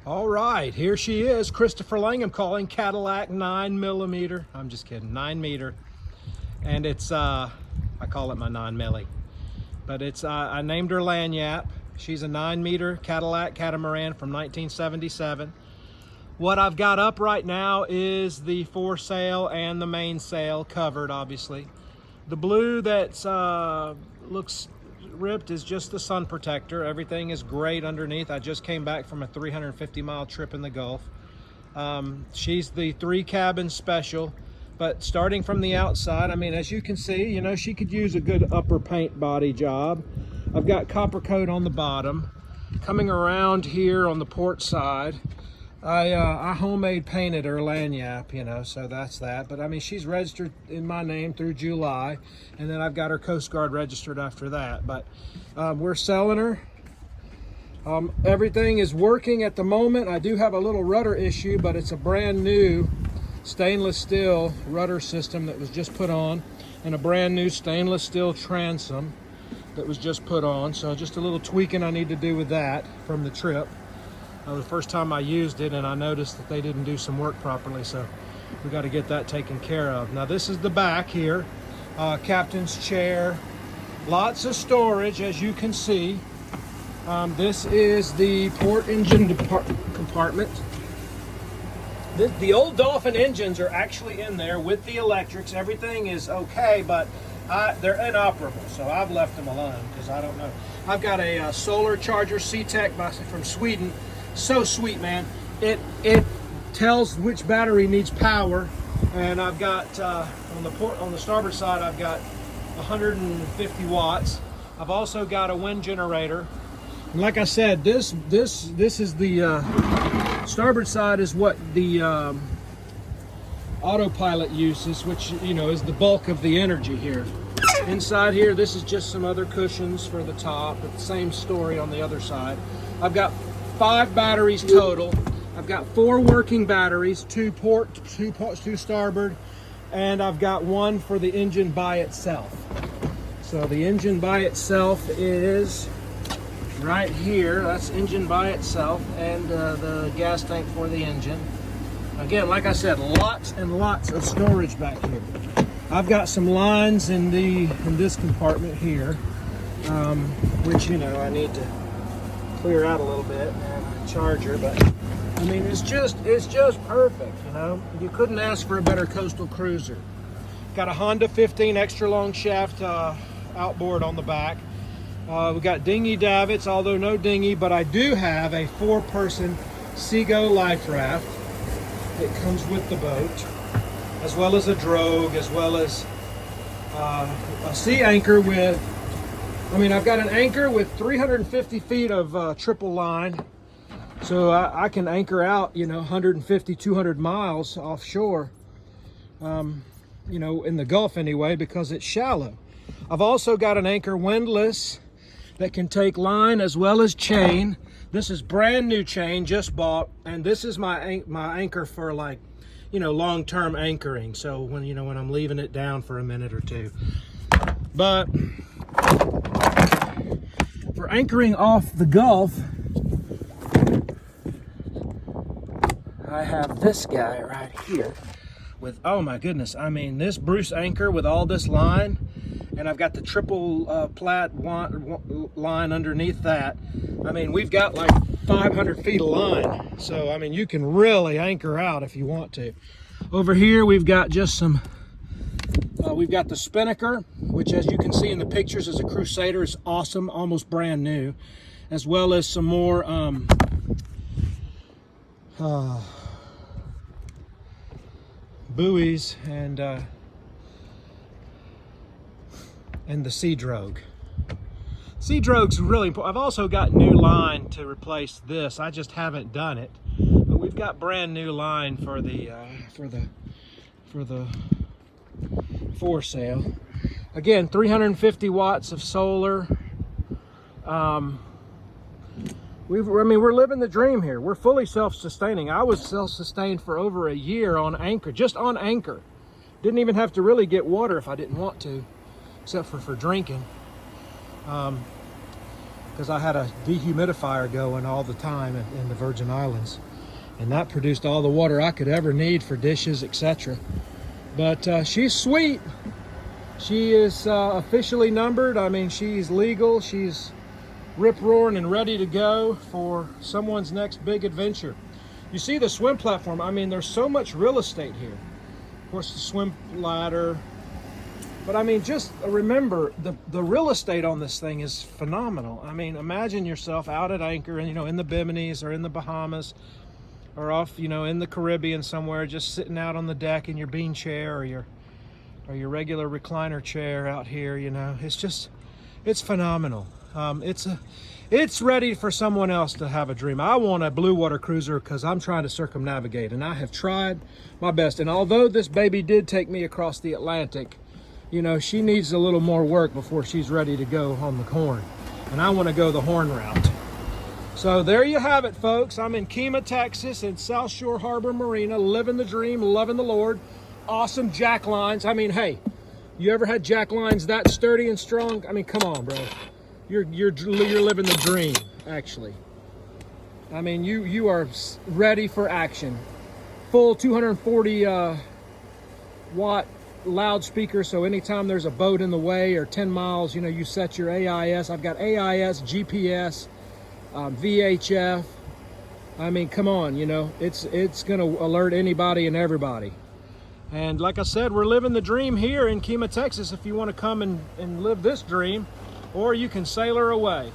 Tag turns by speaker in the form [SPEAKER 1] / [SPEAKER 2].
[SPEAKER 1] All right, here she is, Christopher Langham calling, Catalac 9mm. I'm just kidding, 9 meter. And it's, I call it my 9 milli. But it's, I named her Lagniappe. She's a 9 meter Catalac catamaran from 1977. What I've got up right now is the foresail and the mainsail covered, obviously. The blue that's looks ripped is just the sun protector. Everything is great underneath. I just came back from a 350-mile trip in the Gulf. She's the 3-cabin special, but starting from the outside, I mean, as you can see, you know, she could use a good upper paint body job. I've got copper coat on the bottom. Coming around here on the port side, I homemade painted her Lagniappe, you know, so that's that. But I mean, she's registered in my name through July, and then I've got her Coast Guard registered after that. But we're selling her. Everything is working at the moment. I do have a little rudder issue, but it's a brand new stainless steel rudder system that was just put on, and a brand new stainless steel transom that was just put on. So just a little tweaking I need to do with that from the trip. The first time I used it, and I noticed that they didn't do some work properly, so we got to get that taken care of. Now this is the back here, captain's chair, lots of storage as you can see. This is the port engine compartment. The old Dolphin engines are actually in there with the electrics. Everything is okay, but they're inoperable, so I've left them alone because I don't know. I've got a solar charger C-Tech from Sweden. So sweet, man. It tells which battery needs power, and I've got on the starboard side I've got 150 watts. I've also got a wind generator, and like I said, this is the starboard side is what the autopilot uses, which, you know, is the bulk of the energy here. Inside here, this is just some other cushions for the top, but the same story on the other side. I've got 5 batteries total. I've got 4 working batteries, 2 port, 2 starboard, and I've got 1 for the engine by itself. So the engine by itself is right here. That's engine by itself, and the gas tank for the engine. Again, like I said, lots and lots of storage back here. I've got some lines in this compartment here, which, you know, I need to clear out a little bit, and a charger, but I mean, it's just perfect, you know. You couldn't ask for a better coastal cruiser. Got a Honda 15 extra long shaft outboard on the back. We got dinghy davits, although no dinghy, but I do have a 4-person Seago life raft that comes with the boat, as well as a drogue, as well as a sea anchor with, I mean, I've got an anchor with 350 feet of triple line, so I can anchor out, you know, 150, 200 miles offshore, you know, in the Gulf anyway, because it's shallow. I've also got an anchor windlass that can take line as well as chain. This is brand new chain, just bought, and this is my anchor for, like, you know, long-term anchoring. So when, you know, when I'm leaving it down for a minute or two. But for anchoring off the Gulf, I have this guy right here with, oh my goodness, I mean, this Bruce anchor with all this line, and I've got the triple plat line underneath that. I mean, we've got like 500 feet of line, so I mean, you can really anchor out if you want to. Over here we've got just some we've got the spinnaker, which, as you can see in the pictures, is a Crusader. It's awesome, almost brand new, as well as some more buoys and the sea drogue. Sea drogue's really important. I've also got new line to replace this. I just haven't done it, but we've got brand new line for the foresail. Again, 350 watts of solar. I mean, we're living the dream here. We're fully self-sustaining. I was self-sustained for over a year on anchor, just on anchor. Didn't even have to really get water if I didn't want to, except for drinking. because I had a dehumidifier going all the time in the Virgin Islands, and that produced all the water I could ever need for dishes, etc. But she's sweet. She is officially numbered. I mean, she's legal. She's rip-roaring and ready to go for someone's next big adventure. You see the swim platform. I mean, there's so much real estate here. Of course, the swim ladder. But I mean, just remember, the real estate on this thing is phenomenal. I mean, imagine yourself out at anchor and, in the Bimini's or in the Bahamas or off, in the Caribbean somewhere, just sitting out on the deck in your bean chair or your regular recliner chair out here. It's phenomenal. It's ready for someone else to have a dream. I want a blue water cruiser because I'm trying to circumnavigate, and I have tried my best. And although this baby did take me across the Atlantic, she needs a little more work before she's ready to go on the Horn. And I want to go the Horn route. So there you have it, folks. I'm in Kemah, Texas, in South Shore Harbor Marina, living the dream, loving the Lord. Awesome jack lines. I mean, hey, you ever had jack lines that sturdy and strong? I mean, come on, bro. You're living the dream, actually. I mean, you are ready for action. Full 240 watt loudspeaker, so anytime there's a boat in the way or 10 miles, you set your AIS. I've got AIS, GPS, VHF. I mean, come on, it's gonna alert anybody and everybody. And like I said, we're living the dream here in Kemah, Texas, if you want to come and live this dream, or you can sail her away.